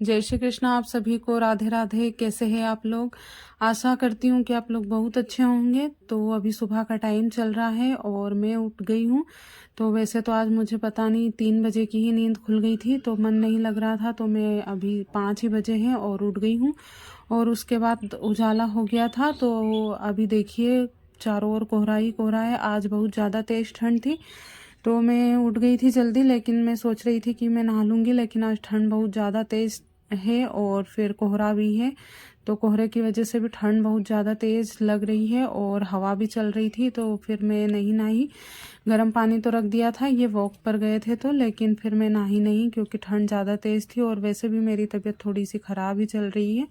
जय श्री कृष्ण। आप सभी को राधे राधे। कैसे हैं आप लोग? आशा करती हूँ कि आप लोग बहुत अच्छे होंगे। तो अभी सुबह का टाइम चल रहा है और मैं उठ गई हूँ। तो वैसे तो आज मुझे पता नहीं 3 बजे की ही नींद खुल गई थी, तो मन नहीं लग रहा था, तो मैं अभी 5 ही बजे हैं और उठ गई हूँ। और उसके बाद उजाला हो गया था। तो अभी देखिए चारों ओर कोहरा ही कोहरा है। आज बहुत ज़्यादा तेज़ ठंड थी। तो मैं उठ गई थी जल्दी, लेकिन मैं सोच रही थी कि मैं नहा लूँगी, लेकिन आज ठंड बहुत ज़्यादा तेज़ है और फिर कोहरा भी है। तो कोहरे की वजह से भी ठंड बहुत ज़्यादा तेज़ लग रही है और हवा भी चल रही थी। तो फिर मैं नहीं नहाई। गर्म पानी तो रख दिया था, ये वॉक पर गए थे तो, लेकिन फिर मैं नहाई नहीं क्योंकि ठंड ज़्यादा तेज़ थी और वैसे भी मेरी तबीयत थोड़ी सी ख़राब ही चल रही है।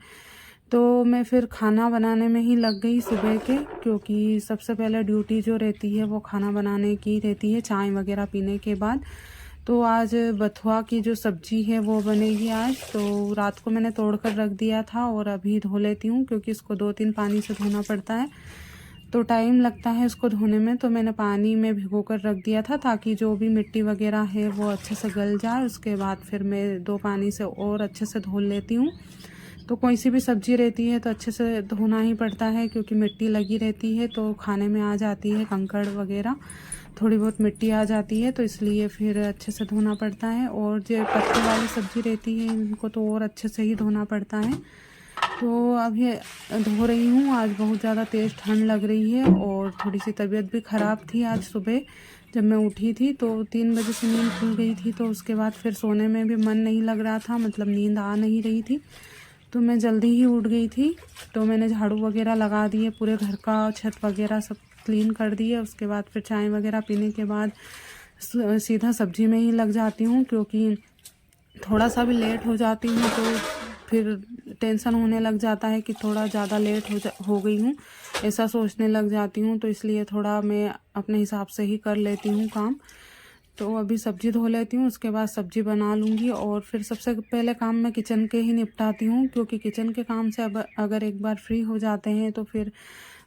तो मैं फिर खाना बनाने में ही लग गई सुबह के, क्योंकि सबसे पहले ड्यूटी जो रहती है वो खाना बनाने की रहती है चाय वगैरह पीने के बाद। तो आज बथुआ की जो सब्ज़ी है वो बनेगी आज। तो रात को मैंने तोड़ कर रख दिया था और अभी धो लेती हूँ, क्योंकि इसको 2-3 पानी से धोना पड़ता है तो टाइम लगता है इसको धोने में। तो मैंने पानी में भिगो कर रख दिया था ताकि जो भी मिट्टी वगैरह है वो अच्छे से गल जाए। उसके बाद फिर मैं 2 पानी से और अच्छे से धो लेती हूँ। तो कोई सी भी सब्ज़ी रहती है तो अच्छे से धोना ही पड़ता है, क्योंकि मिट्टी लगी रहती है तो खाने में आ जाती है, कंकड़ वगैरह थोड़ी बहुत मिट्टी आ जाती है, तो इसलिए फिर अच्छे से धोना पड़ता है। और जो पत्ते वाली सब्ज़ी रहती है इनको तो और अच्छे से ही धोना पड़ता है। तो अभी धो रही हूँ। आज बहुत ज़्यादा तेज़ ठंड लग रही है और थोड़ी सी तबीयत भी ख़राब थी आज सुबह। जब मैं उठी थी तो 3 बजे से नींद खुल गई थी, तो उसके बाद फिर सोने में भी मन नहीं लग रहा था, मतलब नींद आ नहीं रही थी। तो मैं जल्दी ही उठ गई थी। तो मैंने झाड़ू वगैरह लगा दिए, पूरे घर का छत वगैरह सब क्लीन कर दिए। उसके बाद फिर चाय वगैरह पीने के बाद सीधा सब्ज़ी में ही लग जाती हूँ, क्योंकि थोड़ा सा भी लेट हो जाती हूँ तो फिर टेंशन होने लग जाता है कि थोड़ा ज़्यादा लेट हो गई हूँ, ऐसा सोचने लग जाती हूँ। तो इसलिए थोड़ा मैं अपने हिसाब से ही कर लेती हूँ काम। तो अभी सब्ज़ी धो लेती हूँ, उसके बाद सब्ज़ी बना लूँगी। और फिर सबसे पहले काम मैं किचन के ही निपटाती हूँ, क्योंकि किचन के काम से अब अगर एक बार फ्री हो जाते हैं तो फिर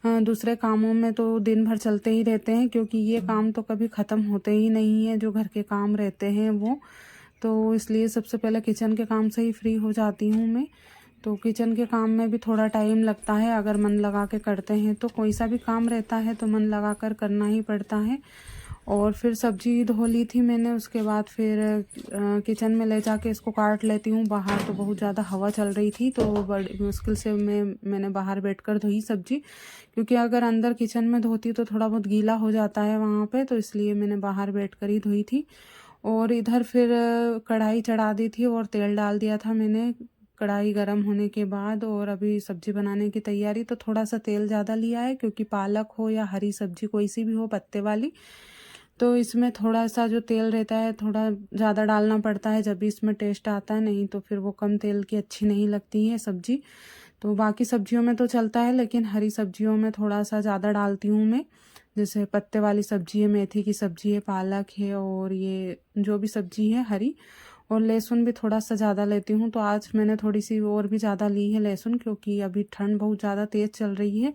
दूसरे कामों में तो दिन भर चलते ही रहते हैं, क्योंकि ये काम तो कभी ख़त्म होते ही नहीं है जो घर के काम रहते हैं वो। तो इसलिए सबसे पहले किचन के काम से ही फ्री हो जाती हूँ मैं। तो किचन के काम में भी थोड़ा टाइम लगता है, अगर मन लगा के करते हैं तो। कोई सा भी काम रहता है तो मन लगा कर करना ही पड़ता है। और फिर सब्ज़ी धो ली थी मैंने, उसके बाद फिर किचन में ले जाके इसको काट लेती हूँ। बाहर तो बहुत ज़्यादा हवा चल रही थी तो बड़ी मुश्किल से मैंने बाहर बैठकर धोई सब्ज़ी, क्योंकि अगर अंदर किचन में धोती तो थोड़ा बहुत गीला हो जाता है वहाँ पे, तो इसलिए मैंने बाहर बैठकर ही धोई थी। और इधर फिर कढ़ाई चढ़ा दी थी और तेल डाल दिया था मैंने कढ़ाई गर्म होने के बाद। और अभी सब्ज़ी बनाने की तैयारी, तो थोड़ा सा तेल ज़्यादा लिया है, क्योंकि पालक हो या हरी सब्ज़ी कोई सी भी हो पत्ते वाली, तो इसमें थोड़ा सा जो तेल रहता है थोड़ा ज़्यादा डालना पड़ता है, जब भी इसमें टेस्ट आता है, नहीं तो फिर वो कम तेल की अच्छी नहीं लगती है सब्ज़ी। तो बाकी सब्जियों में तो चलता है, लेकिन हरी सब्जियों में थोड़ा सा ज़्यादा डालती हूँ मैं। जैसे पत्ते वाली सब्ज़ी है, मेथी की सब्ज़ी है, पालक है और ये जो भी सब्ज़ी है हरी। और लहसुन भी थोड़ा सा ज़्यादा लेती हूँ, तो आज मैंने थोड़ी सी और भी ज़्यादा ली है लहसुन, क्योंकि अभी ठंड बहुत ज़्यादा तेज़ चल रही है।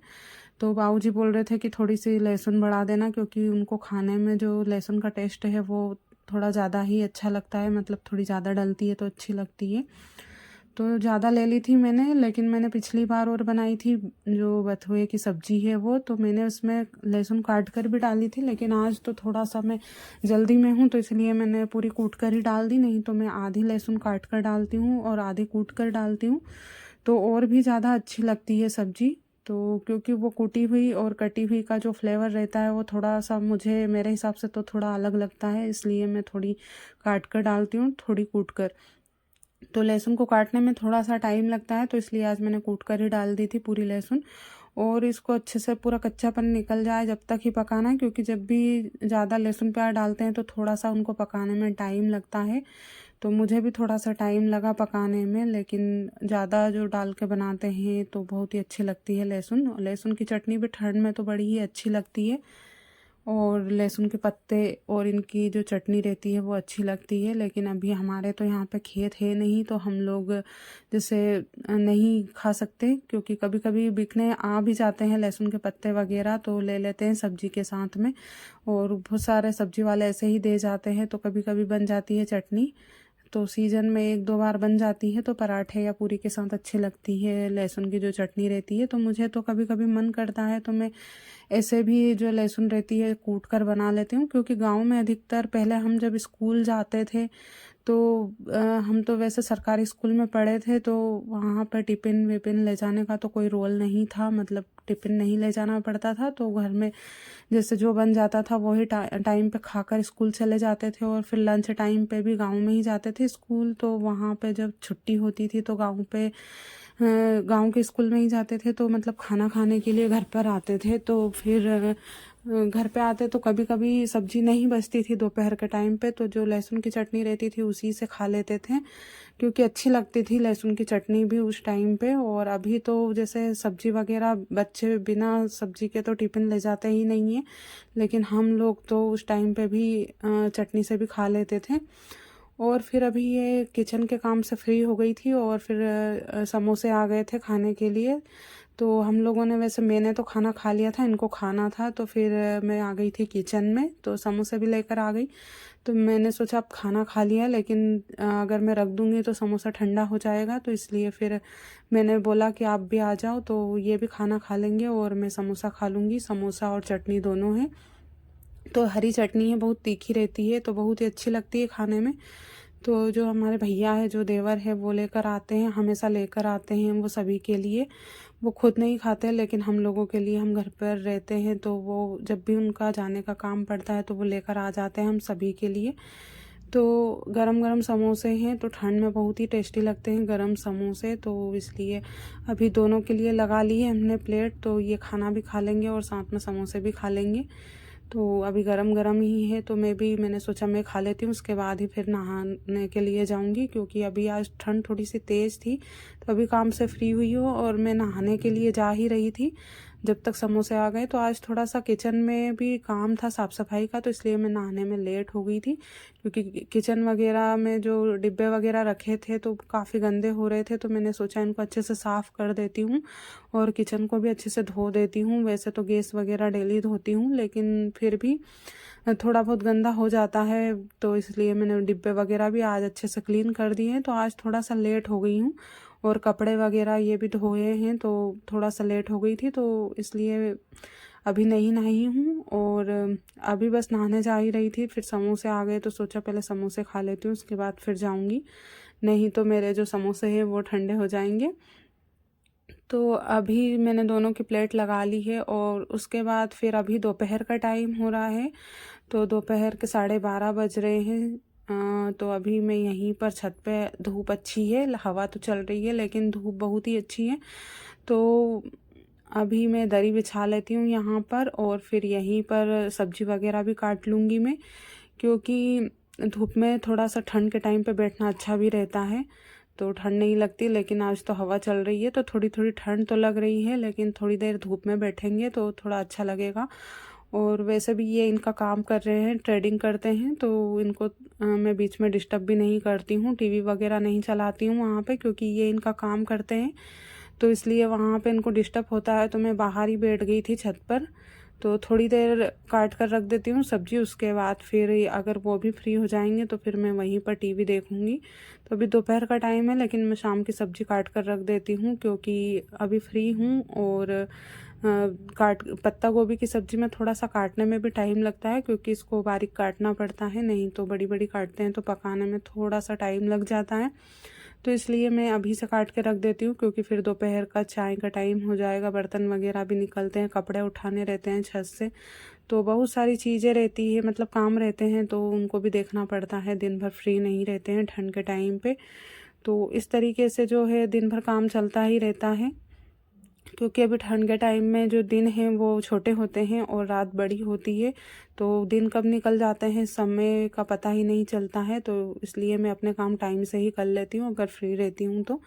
तो बाबूजी बोल रहे थे कि थोड़ी सी लहसुन बढ़ा देना, क्योंकि उनको खाने में जो लहसुन का टेस्ट है वो थोड़ा ज़्यादा ही अच्छा लगता है, मतलब थोड़ी ज़्यादा डलती है तो अच्छी लगती है। तो ज़्यादा ले ली थी मैंने, लेकिन मैंने पिछली बार और बनाई थी जो बथुए की सब्ज़ी है वो, तो मैंने उसमें लहसुन काट कर भी डाली थी, लेकिन आज तो थोड़ा सा मैं जल्दी में हूँ तो इसलिए मैंने पूरी कूट कर ही डाल दी। नहीं तो मैं आधी लहसुन काट कर डालती हूँ और आधी कूट कर डालती हूँ, तो और भी ज़्यादा अच्छी लगती है सब्ज़ी। तो क्योंकि वो कूटी हुई और कटी हुई का जो फ्लेवर रहता है वो थोड़ा सा मुझे मेरे हिसाब से तो थोड़ा अलग लगता है, इसलिए मैं थोड़ी काट कर डालती हूँ, थोड़ी कूट कर। तो लहसुन को काटने में थोड़ा सा टाइम लगता है, तो इसलिए आज मैंने कूट कर ही डाल दी थी पूरी लहसुन। और इसको अच्छे से पूरा कच्चापन निकल जाए जब तक ही पकाना है, क्योंकि जब भी ज़्यादा लहसुन प्याज डालते हैं तो थोड़ा सा उनको पकाने में टाइम लगता है। तो मुझे भी थोड़ा सा टाइम लगा पकाने में, लेकिन ज़्यादा जो डाल के बनाते हैं तो बहुत ही अच्छी लगती है लहसुन। लहसुन की चटनी भी ठंड में तो बड़ी ही अच्छी लगती है, और लहसुन के पत्ते और इनकी जो चटनी रहती है वो अच्छी लगती है। लेकिन अभी हमारे तो यहाँ पे खेत है नहीं, तो हम लोग जैसे नहीं खा सकते, क्योंकि कभी कभी बिकने आ भी जाते हैं लहसुन के पत्ते वगैरह, तो ले लेते हैं सब्जी के साथ में। और बहुत सारे सब्जी वाले ऐसे ही दे जाते हैं, तो कभी कभी बन जाती है चटनी। तो सीज़न में 1-2 बार बन जाती है, तो पराठे या पूरी के साथ अच्छी लगती है लहसुन की जो चटनी रहती है। तो मुझे तो कभी कभी मन करता है तो मैं ऐसे भी जो लहसुन रहती है कूट कर बना लेती हूँ, क्योंकि गांव में अधिकतर पहले हम जब स्कूल जाते थे तो हम तो वैसे सरकारी स्कूल में पढ़े थे, तो वहाँ पर टिफ़िन विपिन ले जाने का तो कोई रोल नहीं था, मतलब टिफ़िन नहीं ले जाना पड़ता था। तो घर में जैसे जो बन जाता था वही टाइम पे खाकर स्कूल चले जाते थे, और फिर लंच टाइम पे भी गांव में ही जाते थे स्कूल। तो वहाँ पे जब छुट्टी होती थी तो गांव के स्कूल में ही जाते थे, तो मतलब खाना खाने के लिए घर पर आते थे। तो फिर घर पे आते तो कभी कभी सब्जी नहीं बचती थी दोपहर के टाइम पे, तो जो लहसुन की चटनी रहती थी उसी से खा लेते थे, क्योंकि अच्छी लगती थी लहसुन की चटनी भी उस टाइम पे। और अभी तो जैसे सब्जी वगैरह बच्चे बिना सब्जी के तो टिफ़िन ले जाते ही नहीं है, लेकिन हम लोग तो उस टाइम पे भी चटनी से भी खा लेते थे। और फिर अभी ये किचन के काम से फ्री हो गई थी, और फिर समोसे आ गए थे खाने के लिए। तो हम लोगों ने, वैसे मैंने तो खाना खा लिया था, इनको खाना था, तो फिर मैं आ गई थी किचन में, तो समोसे भी लेकर आ गई। तो मैंने सोचा अब खाना खा लिया, लेकिन अगर मैं रख दूँगी तो समोसा ठंडा हो जाएगा, तो इसलिए फिर मैंने बोला कि आप भी आ जाओ, तो ये भी खाना खा लेंगे और मैं समोसा खा लूँगी। समोसा और चटनी दोनों है, तो हरी चटनी है, बहुत तीखी रहती है, तो बहुत ही अच्छी लगती है खाने में। तो जो हमारे भैया है, जो देवर है, वो लेकर आते हैं, हमेशा लेकर आते हैं वो सभी के लिए। वो खुद नहीं खाते, लेकिन हम लोगों के लिए, हम घर पर रहते हैं तो वो जब भी उनका जाने का काम पड़ता है तो वो लेकर आ जाते हैं हम सभी के लिए। तो गरम गरम समोसे हैं, तो ठंड में बहुत ही टेस्टी लगते हैं गरम समोसे, तो इसलिए अभी दोनों के लिए लगा लिए हमने प्लेट। तो ये खाना भी खा लेंगे और साथ में समोसे भी खा लेंगे। तो अभी गरम गरम ही है, तो मैंने सोचा मैं खा लेती हूँ, उसके बाद ही फिर नहाने के लिए जाऊँगी, क्योंकि अभी आज ठंड थोड़ी सी तेज़ थी। तो अभी काम से फ्री हुई हूँ और मैं नहाने के लिए जा ही रही थी जब तक समोसे आ गए। तो आज थोड़ा सा किचन में भी काम था साफ़ सफाई का, तो इसलिए मैं नहाने में लेट हो गई थी, क्योंकि किचन वगैरह में जो डिब्बे वगैरह रखे थे तो काफ़ी गंदे हो रहे थे। तो मैंने सोचा इनको अच्छे से साफ़ कर देती हूँ और किचन को भी अच्छे से धो देती हूँ। वैसे तो गैस वगैरह डेली धोती हूँ, लेकिन फिर भी थोड़ा बहुत गंदा हो जाता है, तो इसलिए मैंने डिब्बे वगैरह भी आज अच्छे से क्लीन कर दिए हैं। तो आज थोड़ा सा लेट हो गई हूँ, और कपड़े वगैरह ये भी धोए हैं, तो थोड़ा सा लेट हो गई थी, तो इसलिए अभी नहीं नहाई हूँ। और अभी बस नहाने जा ही रही थी, फिर समोसे आ गए तो सोचा पहले समोसे खा लेती हूँ, उसके बाद फिर जाऊँगी, नहीं तो मेरे जो समोसे हैं वो ठंडे हो जाएंगे। तो अभी मैंने दोनों की प्लेट लगा ली है, और उसके बाद फिर अभी दोपहर का टाइम हो रहा है, तो दोपहर के 12:30 बज रहे हैं। तो अभी मैं यहीं पर छत पे, धूप अच्छी है, हवा तो चल रही है लेकिन धूप बहुत ही अच्छी है। तो अभी मैं दरी बिछा लेती हूँ यहाँ पर, और फिर यहीं पर सब्जी वगैरह भी काट लूँगी मैं, क्योंकि धूप में थोड़ा सा ठंड के टाइम पे बैठना अच्छा भी रहता है, तो ठंड नहीं लगती। लेकिन आज तो हवा चल रही है तो थोड़ी थोड़ी ठंड तो लग रही है, लेकिन थोड़ी देर धूप में बैठेंगे तो थोड़ा अच्छा लगेगा। और वैसे भी ये इनका काम कर रहे हैं, ट्रेडिंग करते हैं, तो इनको मैं बीच में डिस्टर्ब भी नहीं करती हूँ, टीवी वगैरह नहीं चलाती हूँ वहाँ पे, क्योंकि ये इनका काम करते हैं, तो इसलिए वहाँ पे इनको डिस्टर्ब होता है। तो मैं बाहर ही बैठ गई थी छत पर, तो थोड़ी देर काट कर रख देती हूँ सब्जी, उसके बाद फिर अगर वो भी फ्री हो जाएंगे तो फिर मैं वहीं पर टीवी देखूँगी। तो अभी दोपहर का टाइम है, लेकिन मैं शाम की सब्ज़ी काट कर रख देती हूँ, क्योंकि अभी फ्री हूँ। और पत्ता गोभी की सब्ज़ी में थोड़ा सा काटने में भी टाइम लगता है, क्योंकि इसको बारीक काटना पड़ता है, नहीं तो बड़ी बड़ी काटते हैं तो पकाने में थोड़ा सा टाइम लग जाता है। तो इसलिए मैं अभी से काट के रख देती हूँ, क्योंकि फिर दोपहर का चाय का टाइम हो जाएगा, बर्तन वगैरह भी निकलते हैं, कपड़े उठाने रहते हैं छत से, तो बहुत सारी चीज़ें रहती है, मतलब काम रहते हैं, तो उनको भी देखना पड़ता है। दिन भर फ्री नहीं रहते हैं ठंड के टाइम पे, तो इस तरीके से जो है दिन भर काम चलता ही रहता है। क्योंकि अभी ठंड के टाइम में जो दिन हैं वो छोटे होते हैं और रात बड़ी होती है, तो दिन कब निकल जाते हैं समय का पता ही नहीं चलता है। तो इसलिए मैं अपने काम टाइम से ही कर लेती हूँ अगर फ्री रहती हूँ तो।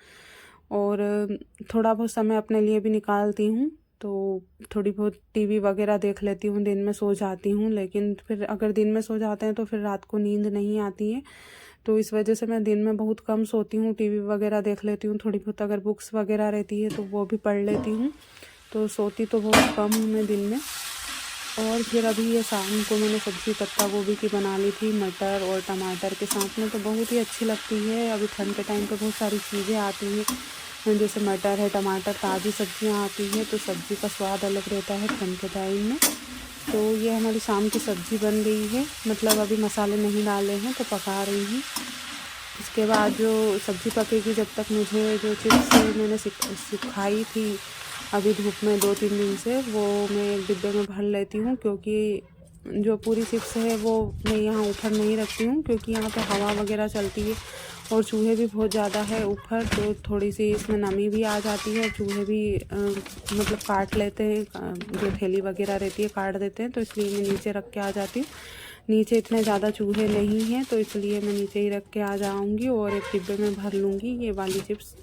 और थोड़ा बहुत समय अपने लिए भी निकालती हूँ, तो थोड़ी बहुत टीवी वगैरह देख लेती हूँ, दिन में सो जाती हूँ, लेकिन फिर अगर दिन में सो जाते हैं तो फिर रात को नींद नहीं आती है, तो इस वजह से मैं दिन में बहुत कम सोती हूँ। टीवी वगैरह देख लेती हूँ थोड़ी बहुत, अगर बुक्स वगैरह रहती है तो वो भी पढ़ लेती हूँ, तो सोती तो बहुत कम हूँ मैं दिन में। और फिर अभी ये शाम को मैंने सब्ज़ी पत्ता गोभी की बना ली थी मटर और टमाटर के साथ में, तो बहुत ही अच्छी लगती है। अभी ठंड के टाइम पे बहुत सारी चीज़ें आती हैं, जैसे मटर है, टमाटर, ताज़ी सब्जियां आती हैं, तो सब्ज़ी का स्वाद अलग रहता है ठंड के टाइम में। तो ये हमारी शाम की सब्ज़ी बन गई है, मतलब अभी मसाले नहीं डाले हैं तो पका रही हूँ। इसके बाद जो सब्ज़ी पकेगी, जब तक मुझे जो चिप्स मैंने सुखाई थी अभी धूप में 2-3 दिन से, वो मैं एक डिब्बे में भर लेती हूँ, क्योंकि जो पूरी चिप्स है वो मैं यहाँ ऊपर नहीं रखती हूँ, क्योंकि यहाँ पे हवा वगैरह चलती है और चूहे भी बहुत ज़्यादा है ऊपर, तो थोड़ी सी इसमें नमी भी आ जाती है। चूहे भी मतलब काट लेते हैं, जो थैली वगैरह रहती है काट देते हैं, तो इसलिए मैं नीचे रख के आ जाती हूँ। नीचे इतने ज़्यादा चूहे नहीं हैं, तो इसलिए मैं नीचे ही रख के आ जाऊँगी और एक डिब्बे में भर लूँगी ये वाली चिप्स।